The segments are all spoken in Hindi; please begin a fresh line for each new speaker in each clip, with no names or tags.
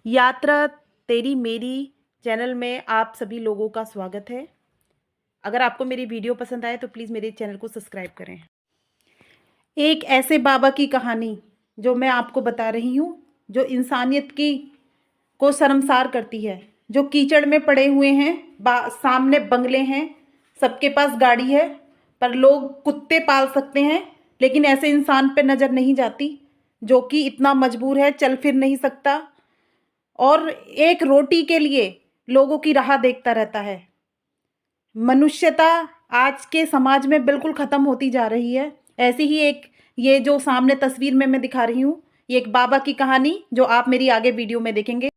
यात्रा तेरी मेरी चैनल में आप सभी लोगों का स्वागत है। अगर आपको मेरी वीडियो पसंद आए तो प्लीज़ मेरे चैनल को सब्सक्राइब करें। एक ऐसे बाबा की कहानी जो मैं आपको बता रही हूँ, जो इंसानियत की को शर्मसार करती है। जो कीचड़ में पड़े हुए हैं, सामने बंगले हैं, सबके पास गाड़ी है, पर लोग कुत्ते पाल सकते हैं, लेकिन ऐसे इंसान पे नज़र नहीं जाती जो कि इतना मजबूर है, चल फिर नहीं सकता और एक रोटी के लिए लोगों की राह देखता रहता है। मनुष्यता आज के समाज में बिल्कुल ख़त्म होती जा रही है। ऐसी ही एक ये जो सामने तस्वीर में मैं दिखा रही हूँ, ये एक बाबा की कहानी जो आप मेरी आगे वीडियो में देखेंगे।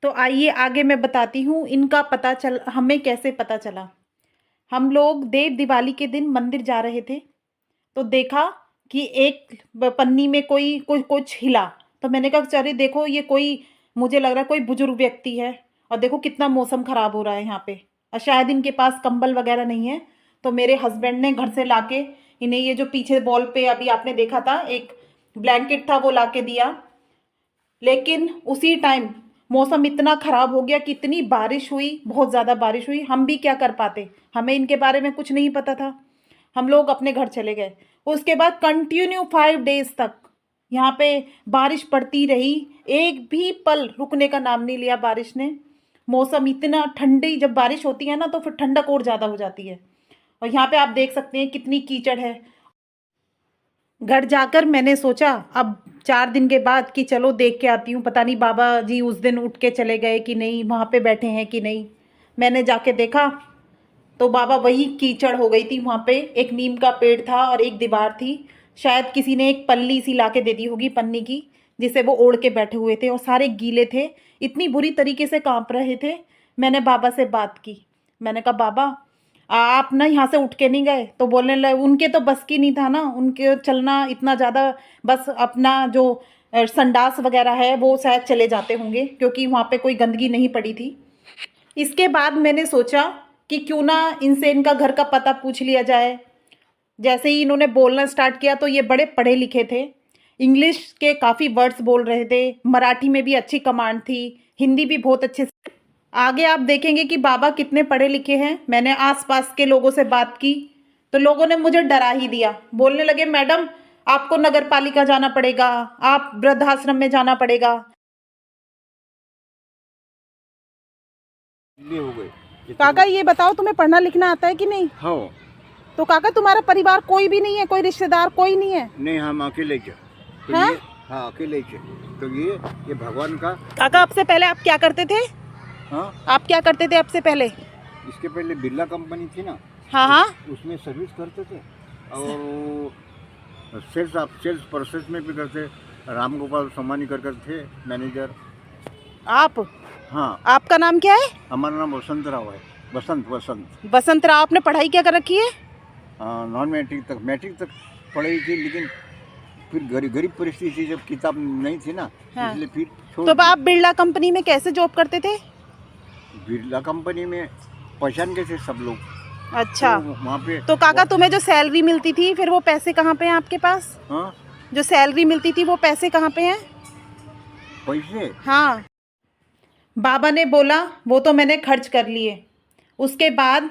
तो आइए आगे मैं बताती हूँ इनका हमें कैसे पता चला। हम लोग देव दिवाली के दिन मंदिर जा रहे थे, तो देखा कि एक पन्नी में कोई कुछ कुछ हिला। तो मैंने कहा अरे देखो, ये कोई, मुझे लग रहा है कोई बुजुर्ग व्यक्ति है, और देखो कितना मौसम ख़राब हो रहा है यहाँ पे, और शायद इनके पास कंबल वगैरह नहीं है। तो मेरे हस्बैंड ने घर से लाके इन्हें ये जो पीछे वॉल पे अभी आपने देखा था एक ब्लैंकेट था, वो लाके दिया। लेकिन उसी टाइम मौसम इतना ख़राब हो गया कि इतनी बारिश हुई, बहुत ज़्यादा बारिश हुई। हम भी क्या कर पाते, हमें इनके बारे में कुछ नहीं पता था। हम लोग अपने घर चले गए। उसके बाद कंटिन्यू 5 डेज तक यहाँ पे बारिश पड़ती रही, एक भी पल रुकने का नाम नहीं लिया बारिश ने। मौसम इतना ठंडी, जब बारिश होती है ना तो फिर ठंडक और ज़्यादा हो जाती है। और यहाँ पे आप देख सकते हैं कितनी कीचड़ है। घर जाकर मैंने सोचा अब 4 दिन के बाद कि चलो देख के आती हूँ, पता नहीं बाबा जी उस दिन उठ के चले गए कि नहीं, वहाँ पे बैठे हैं कि नहीं। मैंने जाके देखा तो बाबा वही कीचड़ हो गई थी। वहाँ पे एक नीम का पेड़ था और एक दीवार थी। शायद किसी ने एक पल्ली सी ला के दे दी होगी, पन्नी की, जिसे वो ओढ़ के बैठे हुए थे, और सारे गीले थे, इतनी बुरी तरीके से कांप रहे थे। मैंने बाबा से बात की। मैंने कहा बाबा आप ना यहाँ से उठ के नहीं गए? तो बोलने लगे उनके तो बस की नहीं था ना, उनके चलना इतना ज़्यादा, बस अपना जो संडास वगैरह है वो शायद चले जाते होंगे, क्योंकि वहाँ पे कोई गंदगी नहीं पड़ी थी। इसके बाद मैंने सोचा कि क्यों ना इनसे इनका घर का पता पूछ लिया जाए। जैसे ही इन्होंने बोलना स्टार्ट किया तो ये बड़े पढ़े लिखे थे, इंग्लिश के काफ़ी वर्ड्स बोल रहे थे, मराठी में भी अच्छी कमांड थी, हिंदी भी बहुत अच्छे से। आगे आप देखेंगे कि बाबा कितने पढ़े लिखे हैं। मैंने आसपास के लोगों से बात की तो लोगों ने मुझे डरा ही दिया। बोलने लगे मैडम आपको नगर पालिका जाना पड़ेगा, आप वृद्धाश्रम में जाना पड़ेगा।
ये हो गए।
काका ये बताओ तुम्हें पढ़ना लिखना आता है कि नहीं?
हाँ।
तो काका तुम्हारा परिवार कोई भी नहीं है, कोई रिश्तेदार कोई नहीं है?
नहीं, हम अकेले थे। तो
हाँ?
ये, हाँ अकेले थे। तो ये भगवान का।
काका आपसे पहले आप क्या करते थे?
हाँ,
आप क्या करते थे आपसे पहले?
इसके पहले बिरला कंपनी थी ना।
हाँ हाँ।
उसमें सर्विस करते थे और सेल्स प्रोसेस में भी करते। राम गोपाल सोमानी कर थे मैनेजर।
आप?
हाँ।
आपका नाम क्या है?
हमारा नाम वसंत राव है। वसंत।
बसंत राव। आपने पढ़ाई क्या कर रखी है?
नॉन मैट्रिक तक पढ़ी थी, लेकिन फिर गरीब परिस्थिति, जब किताब नहीं थी ना,
हाँ।
इसलिए फिर
तो आप बिरला कंपनी में कैसे जॉब करते थे?
बिरला कंपनी में पहचान गए थे सब लोग।
अच्छा।
तो वहाँ पे
तो काका तुम्हें जो सैलरी मिलती थी फिर वो पैसे कहाँ पे हैं आपके पास?
हाँ,
जो सैलरी मिलती थी वो पैसे कहाँ पे हैं?
पैसे।
हाँ। बाबा ने बोला वो तो मैंने खर्च कर लिए। उसके बाद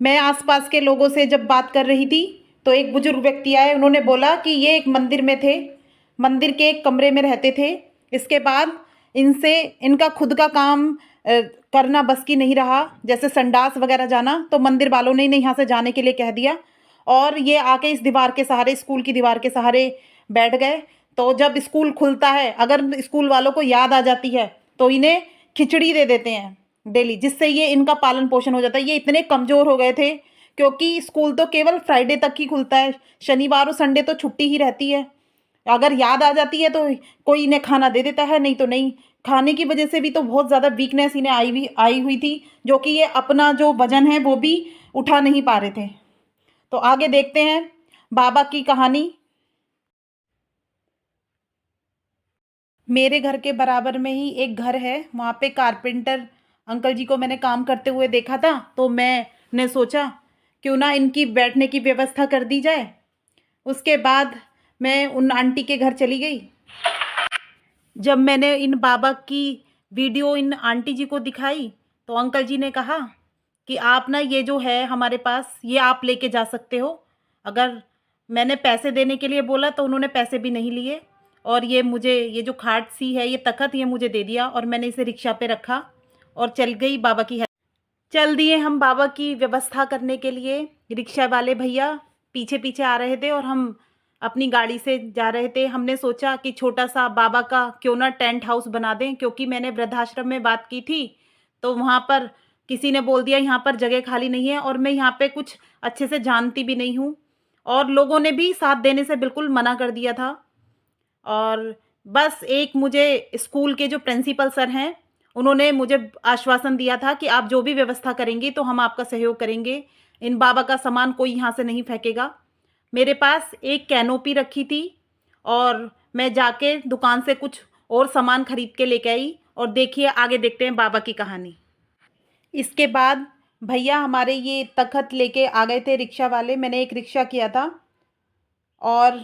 मैं आसपास के लोगों से जब बात कर रही थी तो एक बुजुर्ग व्यक्ति आए। उन्होंने बोला कि ये एक मंदिर में थे, मंदिर के एक कमरे में रहते थे। इसके बाद इनका खुद का काम करना बस की नहीं रहा, जैसे संडास वगैरह जाना, तो मंदिर वालों ने इन्हें यहाँ से जाने के लिए कह दिया और ये आके इस दीवार के सहारे, स्कूल की दीवार के सहारे बैठ गए। तो जब स्कूल खुलता है, अगर स्कूल वालों को याद आ जाती है तो इन्हें खिचड़ी दे देते हैं डेली, जिससे ये इनका पालन पोषण हो जाता है। ये इतने कमज़ोर हो गए थे क्योंकि स्कूल तो केवल फ्राइडे तक ही खुलता है, शनिवार और संडे तो छुट्टी ही रहती है। अगर याद आ जाती है तो कोई इन्हें खाना दे देता है, नहीं तो नहीं। खाने की वजह से भी तो बहुत ज़्यादा वीकनेस इन्हें आई हुई थी, जो कि ये अपना जो वजन है वो भी उठा नहीं पा रहे थे। तो आगे देखते हैं बाबा की कहानी। मेरे घर के बराबर में ही एक घर है, वहाँ पे कारपेंटर अंकल जी को मैंने काम करते हुए देखा था, तो मैंने सोचा क्यों ना इनकी बैठने की व्यवस्था कर दी जाए। उसके बाद मैं उन आंटी के घर चली गई। जब मैंने इन बाबा की वीडियो इन आंटी जी को दिखाई तो अंकल जी ने कहा कि आप ना ये जो है हमारे पास ये आप लेके जा सकते हो। अगर मैंने पैसे देने के लिए बोला तो उन्होंने पैसे भी नहीं लिए और ये मुझे ये जो खाट सी है ये तख्त ये मुझे दे दिया और मैंने इसे रिक्शा पे रखा और चल गई बाबा की चल दिए हम बाबा की व्यवस्था करने के लिए। रिक्शा वाले भैया पीछे पीछे आ रहे थे और हम अपनी गाड़ी से जा रहे थे। हमने सोचा कि छोटा सा बाबा का क्यों ना टेंट हाउस बना दें, क्योंकि मैंने वृद्धाश्रम में बात की थी तो वहाँ पर किसी ने बोल दिया यहाँ पर जगह खाली नहीं है और मैं यहाँ पे कुछ अच्छे से जानती भी नहीं हूँ और लोगों ने भी साथ देने से बिल्कुल मना कर दिया था। और बस एक मुझे स्कूल के जो प्रिंसिपल सर हैं उन्होंने मुझे आश्वासन दिया था कि आप जो भी व्यवस्था करेंगी तो हम आपका सहयोग करेंगे। इन बाबा का सामान कोई यहाँ से नहीं फेंकेगा। मेरे पास एक कैनोपी रखी थी और मैं जाके दुकान से कुछ और सामान खरीद के लेके आई और देखिए आगे देखते हैं बाबा की कहानी। इसके बाद भैया हमारे ये तख्त लेके आ गए थे रिक्शा वाले। मैंने एक रिक्शा किया था और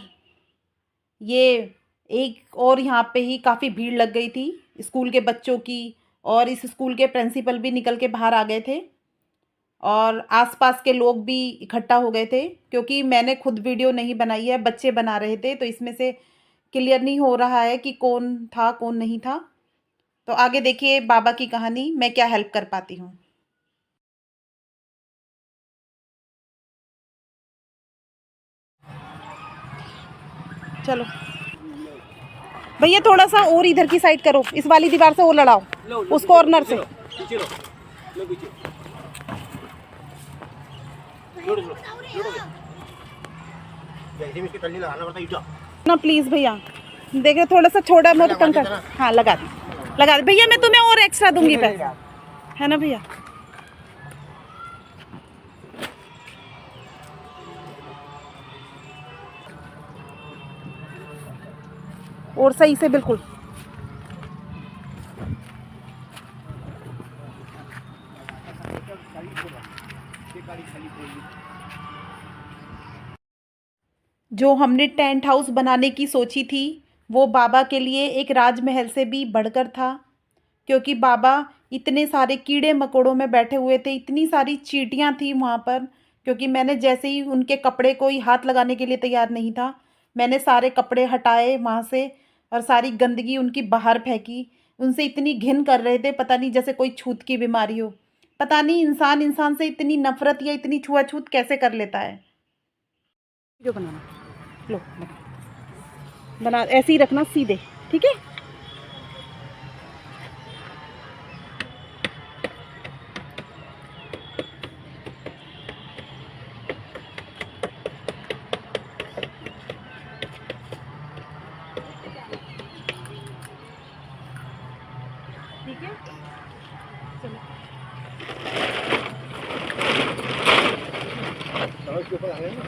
ये एक और यहाँ पे ही काफ़ी भीड़ लग गई थी स्कूल के बच्चों की और इस स्कूल के प्रिंसिपल भी निकल के बाहर आ गए थे और आसपास के लोग भी इकट्ठा हो गए थे। क्योंकि मैंने खुद वीडियो नहीं बनाई है, बच्चे बना रहे थे तो इसमें से क्लियर नहीं हो रहा है कि कौन था कौन नहीं था। तो आगे देखिए बाबा की कहानी, मैं क्या हेल्प कर पाती हूँ। चलो भैया थोड़ा सा और इधर की साइड करो, इस वाली दीवार से और लड़ाओ उस कॉर्नर से ना प्लीज भैया। देखो थोड़ा सा छोड़ा मोटा कंकर, हाँ लगा दी भैया। मैं तुम्हें और एक्स्ट्रा दूंगी पैसे, है ना भैया। और सही से बिल्कुल। जो हमने टेंट हाउस बनाने की सोची थी वो बाबा के लिए एक राजमहल से भी बढ़कर था। क्योंकि बाबा इतने सारे कीड़े मकोड़ों में बैठे हुए थे, इतनी सारी चींटियां थी वहाँ पर। क्योंकि मैंने जैसे ही उनके कपड़े कोई हाथ लगाने के लिए तैयार नहीं था, मैंने सारे कपड़े हटाए वहाँ से और सारी गंदगी उनकी बाहर फेंकी। उनसे इतनी घिन कर रहे थे, पता नहीं जैसे कोई छूत की बीमारी हो। पता नहीं इंसान इंसान से इतनी नफरत या इतनी छुआछूत कैसे कर लेता है। जो बनाना लो बना, ऐसे ही रखना सीधे, ठीक है। ठीक है चलो इसके ऊपर आ गए ना,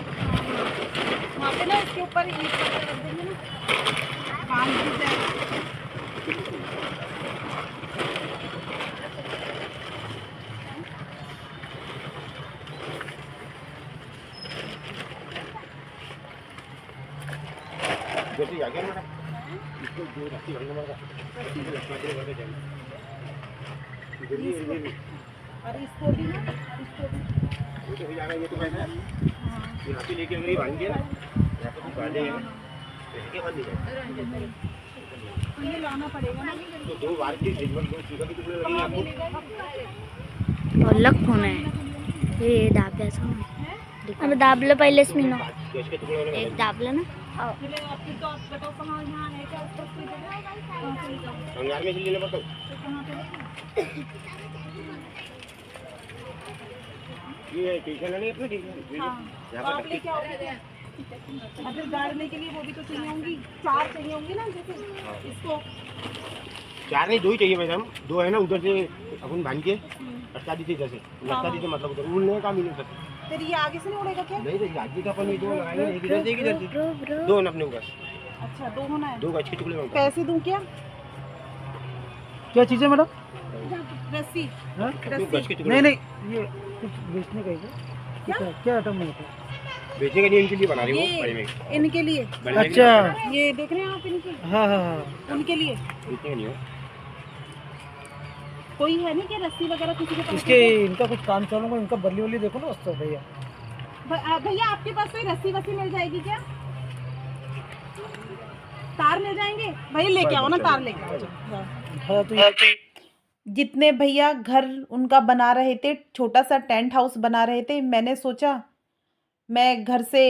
वहाँ पे ना इसके ऊपर ईंट पत्थर रख देंगे ना, काम की जाएगा।
जैसे आ गया ना इसको जो रस्सी भरने वाला
और इसको भी ना, इसको भी
ये तो हो जाएगा। ये तो कैसे ये रस्सी लेके अगर ये बांध के ना या तो कुछ बांधे हैं इसके बाद नहीं
तो ये लाना पड़ेगा ना।
तो दो बार की सिल्वर दो चूका की टुकड़े लगेंगे आपको।
और लग फोन है ये दाब दे सो अब दाब ले पहले इसमें ना एक दाब ले ना
अंगार में लेने बताओ। ये टीचर नहीं अपने टीचर
आप लेके आओगे मतलब गाड़ने के लिए वो भी तो चाहिए होंगी, 4 चाहिए होंगी ना। जैसे इसको
4 नहीं 2 ही चाहिए मैडम। 2 है ना उधर से अपन भान के लटका दी थी, जैसे लटका दी थी मतलब उधर उड़ने का मिल सकता।
फिर ये आगे से नहीं उड़ेगा क्या?
नहीं तो आगे का अपन 2 लगाएंगे, एक इधर से एक इधर से 2 अपने ऊपर।
अच्छा 2 होना है।
2 गज के टुकड़े में
पैसे दूं क्या?
क्या चीज़ है मैडम?
रस्सी
गज के टुकड़े
नहीं नहीं, ये कुछ बेचने का है क्या? क्या आइटम नहीं होता?
बेचेंगे नहीं, इनके लिए बना रही हूँ बड़े में।
ये इनके लिए,
बड़े में
अच्छा।
ये देख रहे हैं आप इनके,
हाँ हाँ हाँ।
उनके लिए
बेचेंगे नहीं हो।
कोई है नहीं कि रस्सी वगैरह किसी के पास?
इसके इनका कुछ काम चालू है, इनका बदली वली देखो ना उसको भैया।
भैया आपके पास कोई रस्सी वस्सी मिल जाएगी क्या? तार मिल जाएंगे? भैया लेके आओ ना, तार लेके आओ।
हाँ तो ये
जितने भैया घर उनका बना रहे थे, छोटा सा टेंट हाउस बना रहे थे, मैंने सोचा मैं घर से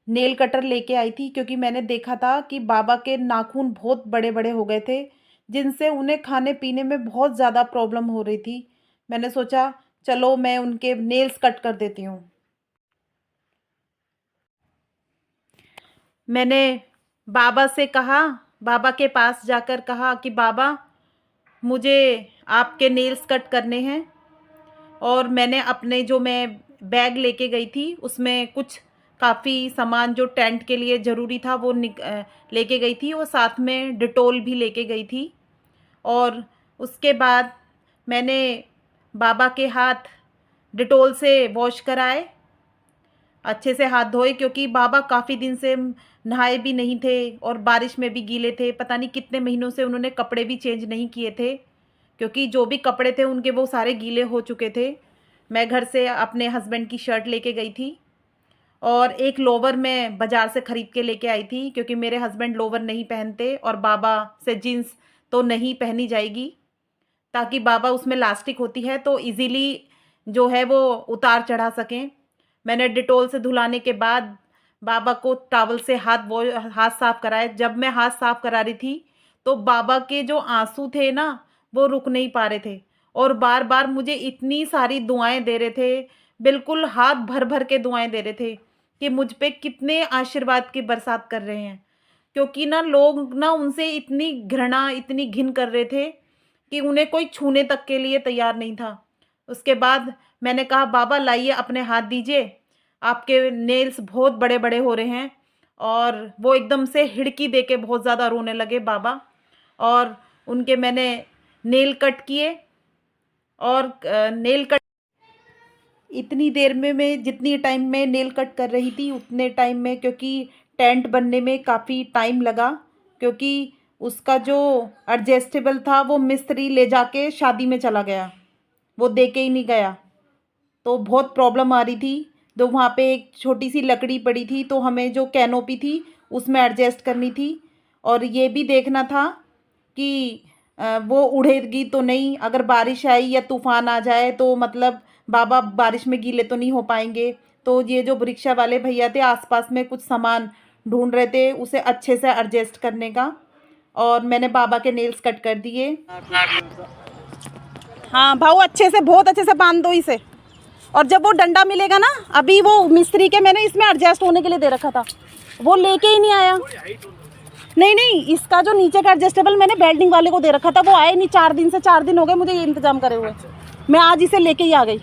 नेल कटर लेके आई थी, क्योंकि मैंने देखा था कि बाबा के नाखून बहुत बड़े बड़े हो गए थे, जिनसे उन्हें खाने पीने में बहुत ज़्यादा प्रॉब्लम हो रही थी। मैंने सोचा चलो मैं उनके नेल्स कट कर देती हूँ। मैंने बाबा से कहा, बाबा के पास जाकर कहा कि बाबा मुझे आपके नेल्स कट करने हैं। और मैंने अपने जो मैं बैग लेके गई थी उसमें कुछ काफ़ी सामान जो टेंट के लिए ज़रूरी था वो लेके गई थी, और साथ में डिटोल भी लेके गई थी। और उसके बाद मैंने बाबा के हाथ डिटोल से वॉश कराए, अच्छे से हाथ धोए, क्योंकि बाबा काफ़ी दिन से नहाए भी नहीं थे और बारिश में भी गीले थे। पता नहीं कितने महीनों से उन्होंने कपड़े भी चेंज नहीं किए थे, क्योंकि जो भी कपड़े थे उनके वो सारे गीले हो चुके थे। मैं घर से अपने हस्बैंड की शर्ट लेके गई थी, और एक लोवर मैं बाज़ार से ख़रीद के लेके आई थी, क्योंकि मेरे हस्बैंड लोवर नहीं पहनते और बाबा से जीन्स तो नहीं पहनी जाएगी, ताकि बाबा उसमें लास्टिक होती है तो इजीली जो है वो उतार चढ़ा सकें। मैंने डिटोल से धुलाने के बाद बाबा को टॉवल से हाथ साफ़ कराए। जब मैं हाथ साफ़ करा रही थी तो बाबा के जो आंसू थे ना वो रुक नहीं पा रहे थे, और बार बार मुझे इतनी सारी दुआएं दे रहे थे, बिल्कुल हाथ भर भर के दुआएं दे रहे थे कि मुझ पे कितने आशीर्वाद की बरसात कर रहे हैं। क्योंकि ना लोग ना उनसे इतनी घृणा, इतनी घिन कर रहे थे कि उन्हें कोई छूने तक के लिए तैयार नहीं था। उसके बाद मैंने कहा बाबा लाइए अपने हाथ दीजिए, आपके नेल्स बहुत बड़े बड़े हो रहे हैं। और वो एकदम से हिड़की दे के बहुत ज़्यादा रोने लगे बाबा, और उनके मैंने नेल कट किए। और नेल कट इतनी देर में मैं जितनी टाइम में नेल कट कर रही थी उतने टाइम में, क्योंकि टेंट बनने में काफ़ी टाइम लगा, क्योंकि उसका जो एडजस्टेबल था वो मिस्त्री ले जाके शादी में चला गया, वो दे के ही नहीं गया। तो बहुत प्रॉब्लम आ रही थी। तो वहाँ पे एक छोटी सी लकड़ी पड़ी थी, तो हमें जो कैनोपी थी उसमें एडजस्ट करनी थी, और ये भी देखना था कि वो उड़ेगी तो नहीं। अगर बारिश आई या तूफ़ान आ जाए तो मतलब बाबा बारिश में गीले तो नहीं हो पाएंगे। तो ये जो रिक्शा वाले भैया थे आसपास में कुछ सामान ढूंढ रहे थे उसे अच्छे से एडजस्ट करने का, और मैंने बाबा के नेल्स कट कर दिए। हाँ भाऊ, अच्छे से, बहुत अच्छे से बांध दो इसे। और जब वो डंडा मिलेगा ना, अभी वो मिस्त्री के मैंने इसमें एडजस्ट होने के लिए दे रखा था, वो लेके ही नहीं आया। नहीं, इसका जो नीचे का एडजस्टेबल मैंने वेल्डिंग वाले को दे रखा था, वो आए नहीं। 4 दिन हो गए मुझे ये इंतजाम करे हुए। मैं आज इसे लेके ही आ गई।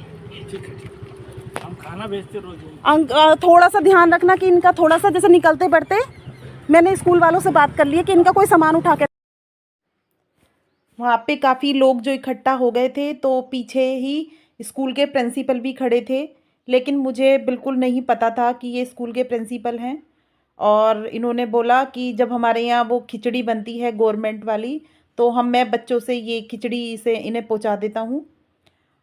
हम खाना भेजते रोज।
थोड़ा सा ध्यान रखना कि इनका थोड़ा सा जैसे निकलते बढ़ते, मैंने स्कूल वालों से बात कर ली है कि इनका कोई सामान उठा के। वहाँ पे काफ़ी लोग जो इकट्ठा हो गए थे, तो पीछे ही स्कूल के प्रिंसिपल भी खड़े थे, लेकिन मुझे बिल्कुल नहीं पता था कि ये स्कूल के प्रिंसिपल हैं। और इन्होंने बोला कि जब हमारे यहाँ वो खिचड़ी बनती है गवर्नमेंट वाली, तो मैं बच्चों से ये खिचड़ी से इन्हें पहुँचा देता हूँ।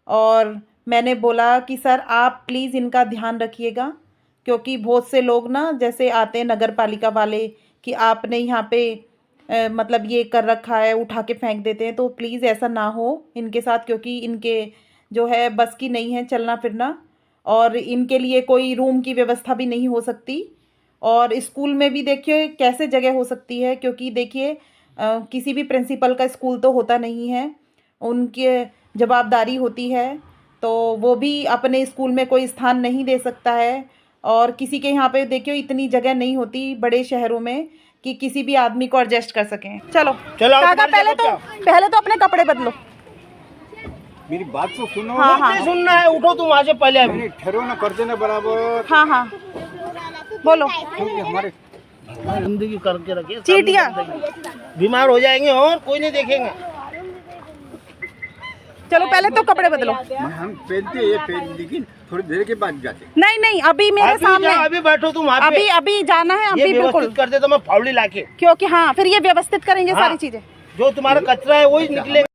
और मैंने बोला कि सर आप प्लीज़ इनका ध्यान रखिएगा, क्योंकि बहुत से लोग ना जैसे आते हैं नगर पालिका वाले कि आपने यहाँ पे मतलब ये कर रखा है, उठा के फेंक देते हैं। तो प्लीज़ ऐसा ना हो इनके साथ, क्योंकि इनके जो है बस की नहीं है चलना फिरना, और इनके लिए कोई रूम की व्यवस्था भी नहीं हो सकती। और स्कूल में भी देखिए कैसे जगह हो सकती है, क्योंकि देखिए किसी भी प्रिंसिपल का स्कूल तो होता नहीं है, उनकी जवाबदारी होती है, तो वो भी अपने स्कूल में कोई स्थान नहीं दे सकता है। और किसी के यहाँ पे देखिए इतनी जगह नहीं होती बड़े शहरों में कि किसी भी आदमी को एडजस्ट कर सकें। चलो काका, पहले तो अपने कपड़े बदलो।
मेरी बात तो सुनो।
हाँ।
सुनना है, उठो तुम आज पहले। अभी ठहरो ना, कर देना बराबर।
हाँ बोलो।
हमारे जिंदगी करके रखिए,
चीटियाँ
बीमार हो जाएंगे और कोई नहीं देखेंगे।
चलो पहले तो कपड़े बदलो।
हम पहनते हैं, लेकिन
थोड़ी देर के बाद जाते।
नहीं नहीं, अभी मेरे
अभी
सामने,
जाओ, अभी बैठो तुम वहाँ पे।
अभी अभी जाना है,
ये
अभी बिल्कुल,
व्यवस्थित कर दे तो मैं फावड़ी लाके,
क्योंकि हाँ फिर ये व्यवस्थित करेंगे
हाँ।
सारी चीजें।
जो तुम्हारा कचरा है वही निकलेगा।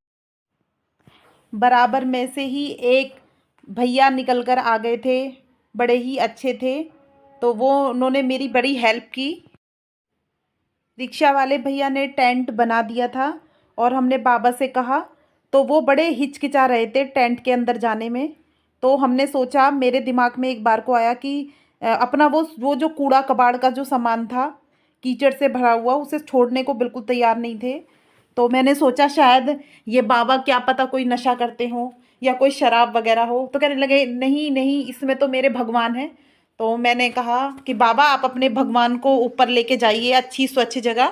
बराबर में से ही एक भैया निकल कर आ गए थे, बड़े ही अच्छे थे, तो वो उन्होंने मेरी बड़ी हेल्प की। रिक्शा वाले भैया ने टेंट बना दिया था और हमने बाबा से कहा, तो वो बड़े हिचकिचा रहे थे टेंट के अंदर जाने में। तो हमने सोचा, मेरे दिमाग में एक बार को आया कि अपना वो जो कूड़ा कबाड़ का जो सामान था कीचड़ से भरा हुआ, उसे छोड़ने को बिल्कुल तैयार नहीं थे। तो मैंने सोचा शायद ये बाबा क्या पता कोई नशा करते हों या कोई शराब वगैरह हो। तो कहने लगे नहीं नहीं, इसमें तो मेरे भगवान हैं। तो मैंने कहा कि बाबा आप अपने भगवान को ऊपर लेके जाइए अच्छी स्वच्छ जगह।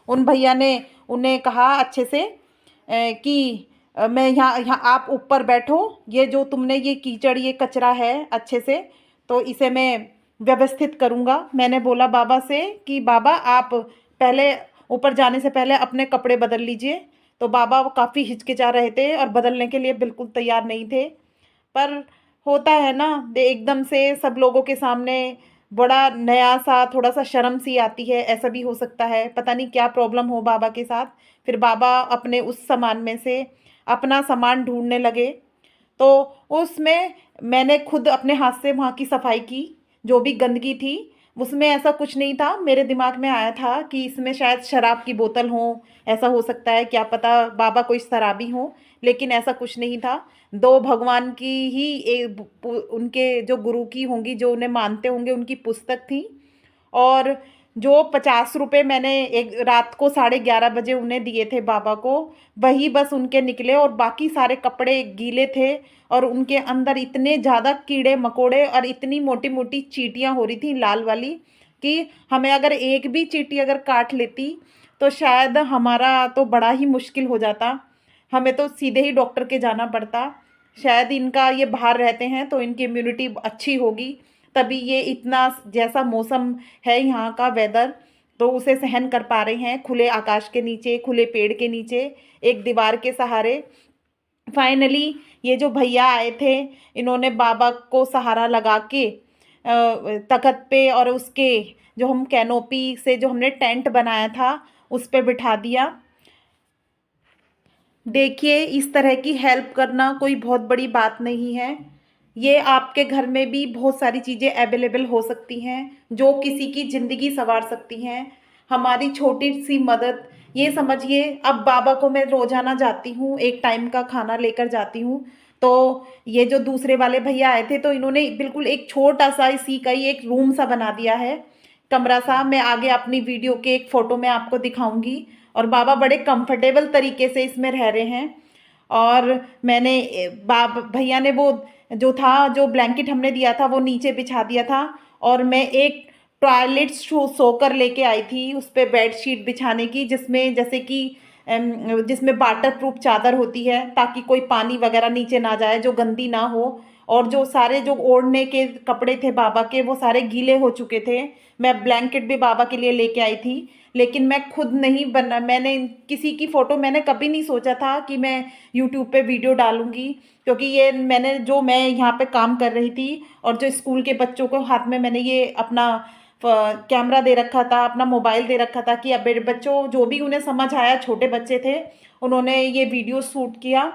उन भैया ने उन्हें कहा अच्छे से कि मैं यहाँ आप ऊपर बैठो, ये जो तुमने ये कीचड़ ये कचरा है अच्छे से, तो इसे मैं व्यवस्थित करूँगा। मैंने बोला बाबा से कि बाबा आप पहले ऊपर जाने से पहले अपने कपड़े बदल लीजिए। तो बाबा काफ़ी हिचकिचा रहे थे और बदलने के लिए बिल्कुल तैयार नहीं थे। पर होता है ना, एकदम से सब लोगों के सामने बड़ा नया सा थोड़ा सा शर्म सी आती है, ऐसा भी हो सकता है। पता नहीं क्या प्रॉब्लम हो बाबा के साथ। फिर बाबा अपने उस सामान में से अपना सामान ढूंढने लगे, तो उसमें मैंने खुद अपने हाथ से वहाँ की सफाई की। जो भी गंदगी थी उसमें ऐसा कुछ नहीं था। मेरे दिमाग में आया था कि इसमें शायद शराब की बोतल हो, ऐसा हो सकता है, क्या पता बाबा कोई शराबी हो, लेकिन ऐसा कुछ नहीं था। दो भगवान की ही उनके जो गुरु की होंगी, जो उन्हें मानते होंगे, उनकी पुस्तक थी। और जो 50 रुपये मैंने एक रात को 11:30 बजे उन्हें दिए थे बाबा को, वही बस उनके निकले और बाकी सारे कपड़े गीले थे और उनके अंदर इतने ज़्यादा कीड़े मकोड़े और इतनी मोटी मोटी चींटियाँ हो रही थी लाल वाली कि हमें अगर एक भी चींटी अगर काट लेती तो शायद हमारा तो बड़ा ही मुश्किल हो जाता। हमें तो सीधे ही डॉक्टर के जाना पड़ता। शायद इनका ये बाहर रहते हैं तो इनकी इम्यूनिटी अच्छी होगी, तभी ये इतना जैसा मौसम है यहाँ का वेदर, तो उसे सहन कर पा रहे हैं खुले आकाश के नीचे, खुले पेड़ के नीचे, एक दीवार के सहारे। फाइनली ये जो भैया आए थे, इन्होंने बाबा को सहारा लगा के तख्त पे और उसके जो हम कैनोपी से जो हमने टेंट बनाया था उस पे बिठा दिया। देखिए, इस तरह की हेल्प करना कोई बहुत बड़ी बात नहीं है। ये आपके घर में भी बहुत सारी चीज़ें अवेलेबल हो सकती हैं जो किसी की ज़िंदगी संवार सकती हैं। हमारी छोटी सी मदद, ये समझिए, अब बाबा को मैं रोज़ाना जाती हूँ, एक टाइम का खाना लेकर जाती हूँ। तो ये जो दूसरे वाले भैया आए थे, तो इन्होंने बिल्कुल एक छोटा सा इसी का ही एक रूम सा बना दिया है, कमरा सा। मैं आगे अपनी वीडियो के एक फ़ोटो में आपको दिखाऊंगी। और बाबा बड़े कंफर्टेबल तरीके से इसमें रह रहे हैं। और मैंने भैया ने वो जो था, जो ब्लैंकेट हमने दिया था, वो नीचे बिछा दिया था। और मैं एक टॉयलेट सोकर लेके आई थी, उस पर बेडशीट बिछाने की, जिसमें जैसे कि जिसमें वाटर प्रूफ चादर होती है, ताकि कोई पानी वगैरह नीचे ना जाए, जो गंदी ना हो। और जो सारे जो ओढ़ने के कपड़े थे बाबा के, वो सारे गीले हो चुके थे। मैं ब्लैंकेट भी बाबा के लिए लेके आई थी, लेकिन मैं खुद नहीं बना, मैंने किसी की फ़ोटो, मैंने कभी नहीं सोचा था कि मैं यूट्यूब पे वीडियो डालूंगी, क्योंकि ये मैं यहाँ पे काम कर रही थी और जो स्कूल के बच्चों को हाथ में मैंने ये अपना कैमरा दे रखा था, अपना मोबाइल दे रखा था कि अब बच्चों जो भी उन्हें समझ आया, छोटे बच्चे थे, उन्होंने ये वीडियो शूट किया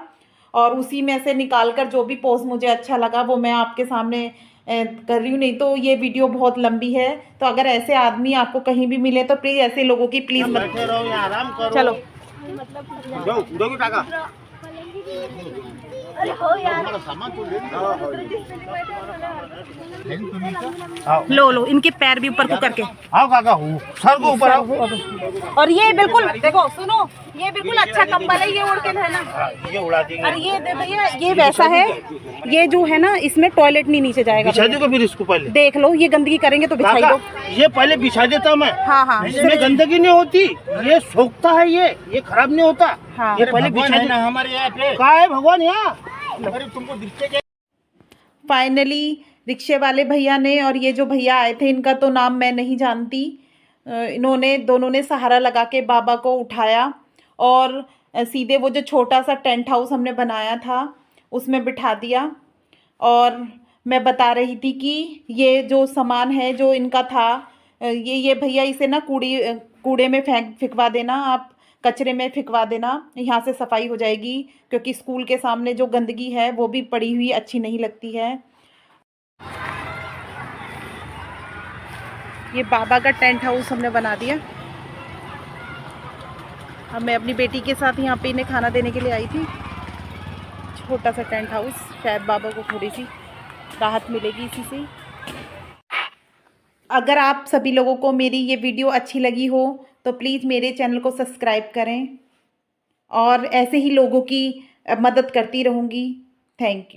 और उसी में से निकाल कर जो भी पोस्ट मुझे अच्छा लगा वो मैं आपके सामने कर रही हूँ। नहीं तो ये वीडियो बहुत लंबी है, तो अगर ऐसे आदमी आपको कहीं भी मिले तो प्लीज़ ऐसे लोगों की प्लीज़
बैठे रहो या आराम करो।
चलो
दो टाका
लो इनके पैर भी ऊपर को करके
आओ काका, सर को ऊपर आओ।
और ये बिल्कुल देखो, सुनो, ये बिल्कुल अच्छा कंबल है, ये ओढ़ के रहना।
ये उड़ा देंगे।
और ये दे भैया, ये वैसा है, ये जो है ना, इसमें टॉयलेट नहीं नीचे जाएगा।
बिछा दो फिर इसको पहले।
देख लो, ये गंदगी करेंगे तो बिछाई दो।
ये पहले बिछा देता मैं।
हाँ
इसमें गंदगी नहीं होती, ये सोखता है, ये खराब नहीं होता।
हाँ।
ये पहले बिछा देना। हमारे यहाँ पे कहाँ है भगवान? यहाँ तुमको दिखते क्या?
फाइनली रिक्शे वाले भैया ने, और ये जो भैया आए थे, इनका तो नाम मैं नहीं जानती, इन्होंने दोनों ने सहारा लगा के बाबा को उठाया और सीधे वो जो छोटा सा टेंट हाउस हमने बनाया था उसमें बिठा दिया। और मैं बता रही थी कि ये जो सामान है जो इनका था, ये भैया इसे ना कूड़े में फेंकवा देना, आप कचरे में फेंकवा देना, यहाँ से सफाई हो जाएगी, क्योंकि स्कूल के सामने जो गंदगी है वो भी पड़ी हुई अच्छी नहीं लगती है। ये बाबा का टेंट हाउस हमने बना दिया। अब मैं अपनी बेटी के साथ यहाँ पे इन्हें खाना देने के लिए आई थी। छोटा सा टेंट हाउस, शायद बाबा को थोड़ी सी राहत मिलेगी इसी से। अगर आप सभी लोगों को मेरी ये वीडियो अच्छी लगी हो तो प्लीज़ मेरे चैनल को सब्सक्राइब करें और ऐसे ही लोगों की मदद करती रहूँगी। Thank you.